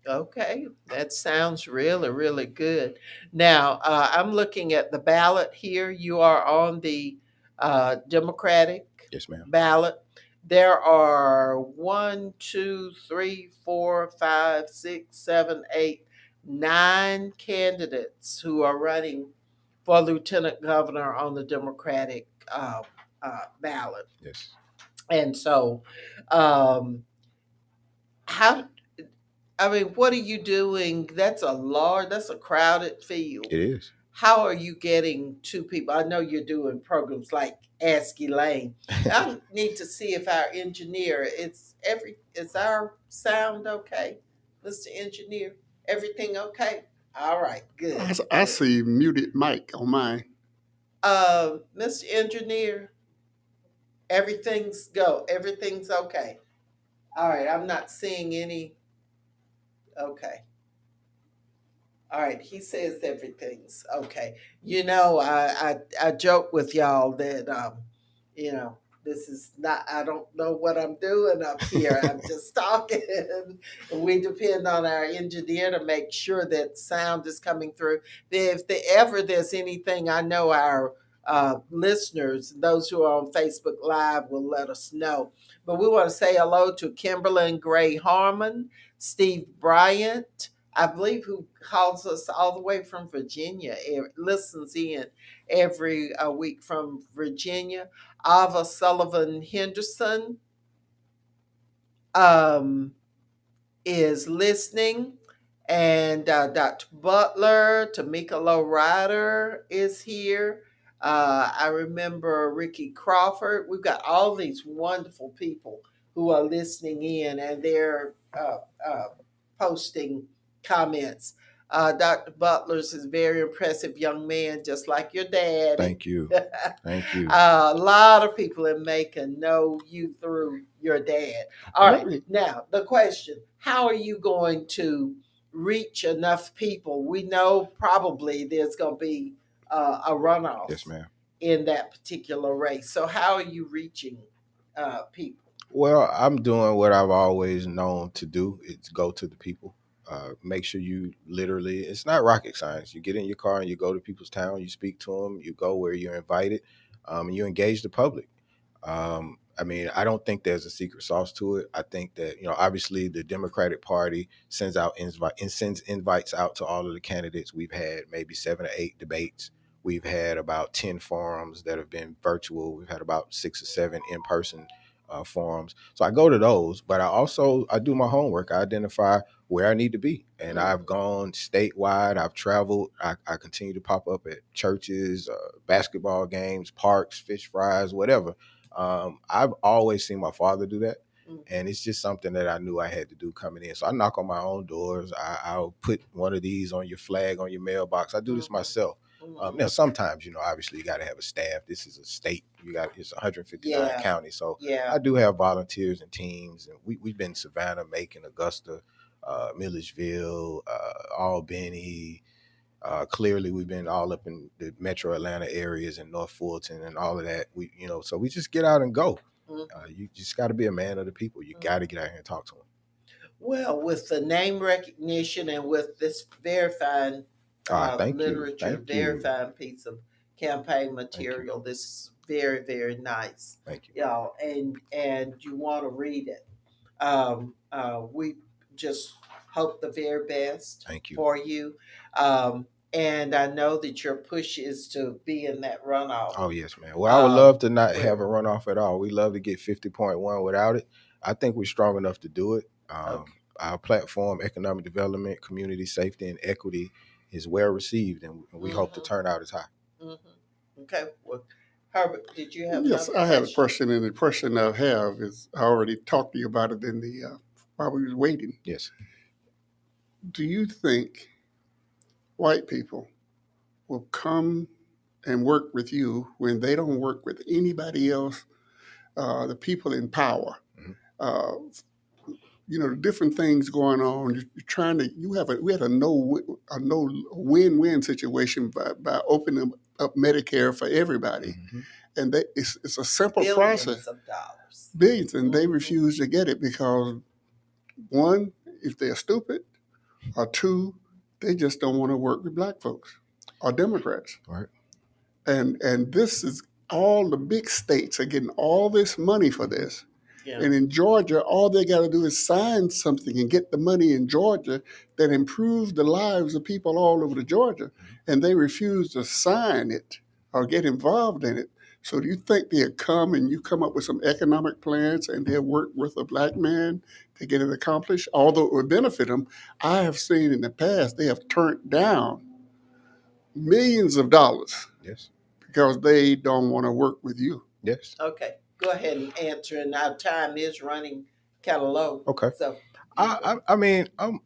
Okay, that sounds really, really good. Now, I'm looking at the ballot here. You are on the Democratic Yes, ma'am. ballot. There are 1, 2, 3, 4, 5, 6, 7, 8, 9 candidates who are running for lieutenant governor on the Democratic ballot. Yes. And so, how? I mean, what are you doing? That's a crowded field. It is. How are you getting to people? I know you're doing programs like Ask Elaine. I need to see if our engineer, is our sound okay, Mr. Engineer? Everything okay? All right, good. I see muted mic on mine. Mr. Engineer, everything's okay. All right, I'm not seeing any. Okay. All right, he says everything's okay. You know, I joke with y'all that you know, this is not. I don't know what I'm doing up here. I'm just talking. We depend on our engineer to make sure that sound is coming through. If ever there's anything, I know our listeners, those who are on Facebook Live, will let us know. But we want to say hello to Kimberlyn Gray Harmon, Steve Bryant, I believe, who calls us all the way from Virginia, listens in every week from Virginia. Ava Sullivan Henderson um, is listening. And Dr. Butler, Tamika Low Ryder is here. I remember Ricky Crawford. We've got all these wonderful people who are listening in, and they're posting comments. Dr. Butler's is a very impressive young man, just like your dad. Thank you. Thank you. A lot of people in Macon know you through your dad. All right. Now, the question, how are you going to reach enough people? We know probably there's going to be a runoff. Yes, ma'am. In that particular race. So how are you reaching people? Well, I'm doing what I've always known to do. It's go to the people. Make sure you literally, it's not rocket science. You get in your car and you go to people's town, you speak to them, you go where you're invited, and you engage the public. I mean, I don't think there's a secret sauce to it. I think that, obviously the Democratic Party sends invites out to all of the candidates. We've had maybe 7 or 8 debates. We've had about 10 forums that have been virtual. We've had about 6 or 7 in-person forums. So I go to those, but I do my homework. I identify where I need to be. And I've gone statewide. I've traveled. I continue to pop up at churches, basketball games, parks, fish fries, whatever. I've always seen my father do that. And it's just something that I knew I had to do coming in. So I knock on my own doors. I'll put one of these on your flag on your mailbox. I do this myself. Now, sometimes, obviously you got to have a staff. This is a state. It's 159 counties. So I do have volunteers and teams. And we've been Savannah, Macon, Augusta, Milledgeville, Albany. Clearly, we've been all up in the metro Atlanta areas and North Fulton and all of that. So we just get out and go. You just got to be a man of the people. You got to get out here and talk to them. Well, with the name recognition and with this very fine literature, very fine piece of campaign material, this is very, very nice. Thank you. Y'all, and you want to read it. We just hope the very best for you. And I know that your push is to be in that runoff. Oh, yes, man. Well, I would love to not have a runoff at all. We love to get 50.1 without it. I think we're strong enough to do it. Our platform, economic development, community safety, and equity is well received, and we hope the turnout is high. Okay. Well, Herbert, did you have? Yes, I have a question, and the question I have is I already talked to you about it in the while we were waiting. Yes. Do you think white people will come and work with you when they don't work with anybody else, the people in power? The different things going on. You're trying to. We had a no win-win situation by opening up Medicare for everybody, and it's a simple process. Billions of dollars. Billions, and they refuse to get it because, one, if they're stupid, or two, they just don't want to work with black folks or Democrats. Right. And this is all the big states are getting all this money for this. Yeah. And in Georgia, all they got to do is sign something and get the money in Georgia that improves the lives of people all over Georgia. And they refuse to sign it or get involved in it. So do you think they'll come and you come up with some economic plans and they'll work with a black man to get it accomplished? Although it would benefit them, I have seen in the past they have turned down millions of dollars. Yes. Because they don't want to work with you. Yes. Okay. Go ahead and answer. And our time is running kind of low. Okay. So I mean, I'm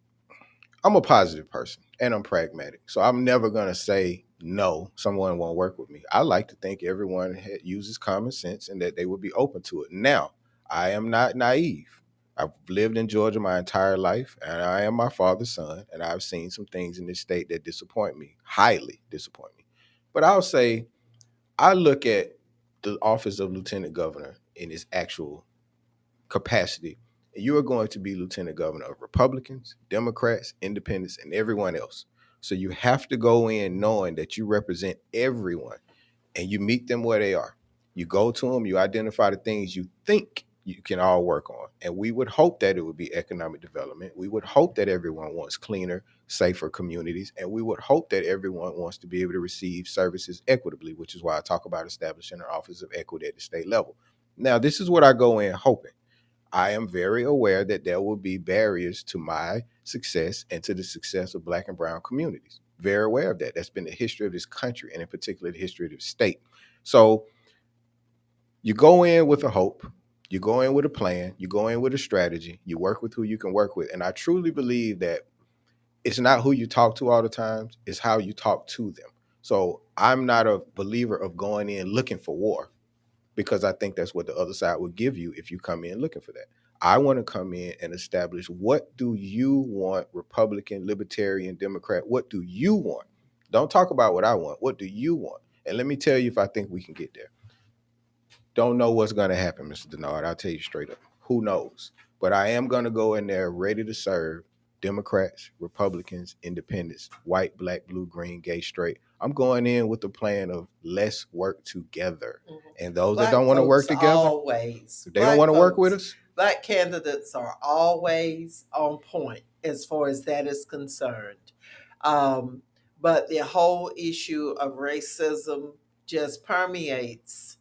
a positive person and I'm pragmatic. So I'm never gonna say no, someone won't work with me. I like to think everyone uses common sense and that they would be open to it. Now, I am not naive. I've lived in Georgia my entire life, and I am my father's son, and I've seen some things in this state that disappoint me, highly disappoint me. But I'll say I look at the office of lieutenant governor in its actual capacity. And you are going to be lieutenant governor of Republicans, Democrats, Independents, and everyone else. So you have to go in knowing that you represent everyone and you meet them where they are. You go to them, you identify the things you think you can all work on. And we would hope that it would be economic development. We would hope that everyone wants cleaner, safer communities. And we would hope that everyone wants to be able to receive services equitably, which is why I talk about establishing an office of equity at the state level. Now, this is what I go in hoping. I am very aware that there will be barriers to my success and to the success of Black and brown communities. Very aware of that. That's been the history of this country and in particular the history of the state. So you go in with a hope, you go in with a plan, you go in with a strategy, you work with who you can work with. And I truly believe that it's not who you talk to all the time, it's how you talk to them. So I'm not a believer of going in looking for war, because I think that's what the other side will give you if you come in looking for that. I want to come in and establish, what do you want, Republican, Libertarian, Democrat? What do you want? Don't talk about what I want. What do you want? And let me tell you if I think we can get there. Don't know what's going to happen, Mr. Denard. I'll tell you straight up. Who knows? But I am going to go in there ready to serve Democrats, Republicans, Independents, white, black, blue, green, gay, straight. I'm going in with the plan of let's work together. Mm-hmm. And those Black that don't want to work together, always. If they don't want to work with us, Black candidates are always on point as far as that is concerned. But the whole issue of racism just permeates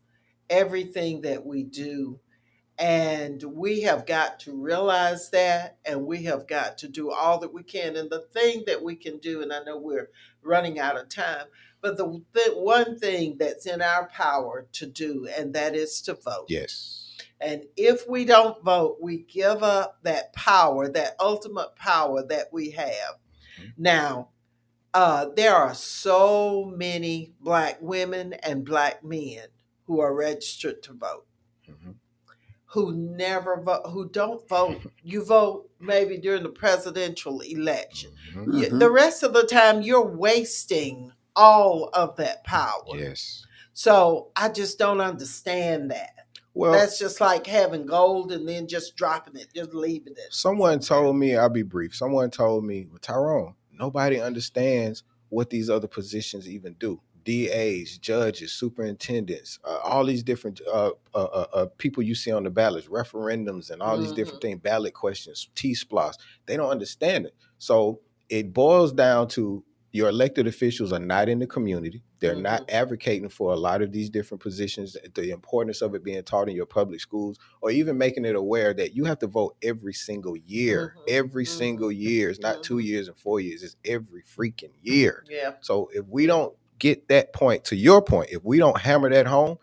everything that we do. And we have got to realize that, and we have got to do all that we can. And the thing that we can do, and I know we're running out of time, but the one thing that's in our power to do, and that is to vote. Yes. And if we don't vote, we give up that power, that ultimate power that we have. Mm-hmm. Now, there are so many Black women and Black men who are registered to vote. Mm-hmm. Who never vote, who don't vote. You vote maybe during the presidential election. Mm-hmm. The rest of the time, you're wasting all of that power. Yes. So I just don't understand that. Well, that's just like having gold and then just dropping it, just leaving it. Someone told me, I'll be brief. Someone told me, Tyrone, nobody understands what these other positions even do. DAs, judges, superintendents, all these different people you see on the ballots, referendums, and all these different things, ballot questions, T-SPLOS. They don't understand it. So it boils down to your elected officials are not in the community. They're not advocating for a lot of these different positions, the importance of it being taught in your public schools, or even making it aware that you have to vote every single year. Every single year. It's not 2 years and 4 years. It's every freaking year. Yeah. So if we don't get that point, to your point, if we don't hammer that home,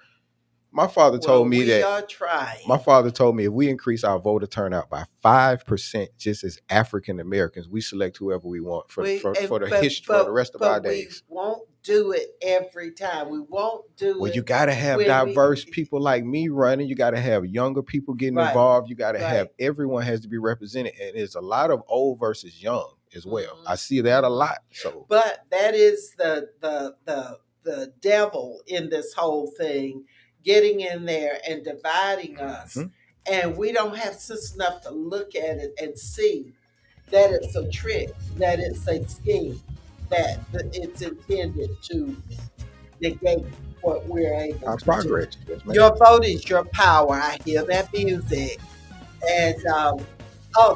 my father told me that we are trying. My father told me if we increase our voter turnout by 5%, just as African Americans, we select whoever we want for the rest of our days. We won't do it every time. We won't do it. Well, you got to have diverse people like me running. You got to have younger people getting involved. You got to have, everyone has to be represented. And there's a lot of old versus young as well. I see that a lot. So, but that is the devil in this whole thing, getting in there and dividing us. And we don't have sense enough to look at it and see that it's a trick, that it's a scheme, that it's intended to negate what we're able our to progress. do. Yes, your vote is your power. I hear that music. And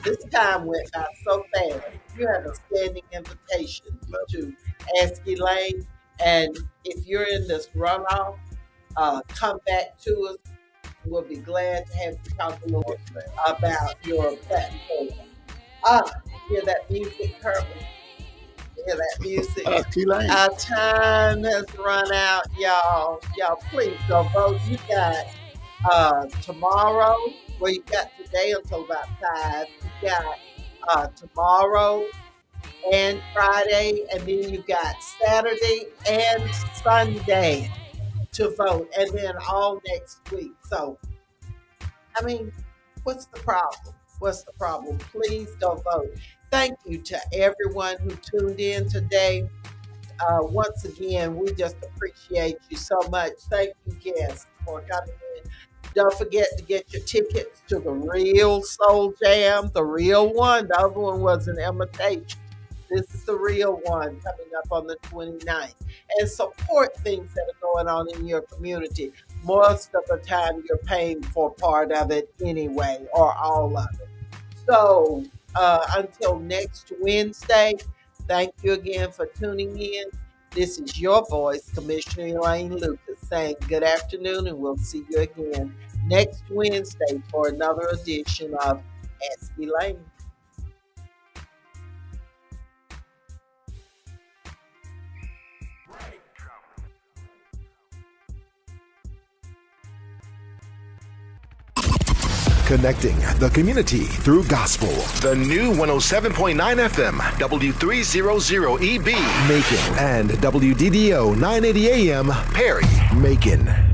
this time went by so fast. You have a standing invitation to ask Elaine. And if you're in this runoff, come back to us. We'll be glad to have you talk a little bit about your platform. Hear that music, Kirby? Hear that music? Our time has run out, y'all. Y'all, please go vote. You got tomorrow. Well, you got today until about 5. You got tomorrow and Friday, and then you got Saturday and Sunday to vote, and then all next week. So, I mean, what's the problem? What's the problem? Please go vote. Thank you to everyone who tuned in today. Once again, we just appreciate you so much. Thank you, guests, for coming in. Don't forget to get your tickets to the real Soul Jam, the real one. The other one was an imitation. This is the real one coming up on the 29th. And support things that are going on in your community. Most of the time, you're paying for part of it anyway, or all of it. So until next Wednesday, thank you again for tuning in. This is your voice, Commissioner Elaine Lucas, saying good afternoon, and we'll see you again next Wednesday for another edition of Ask Elaine. Connecting the community through gospel. The new 107.9 FM, W300EB, Macon, and WDDO 980 AM, Perry, Macon.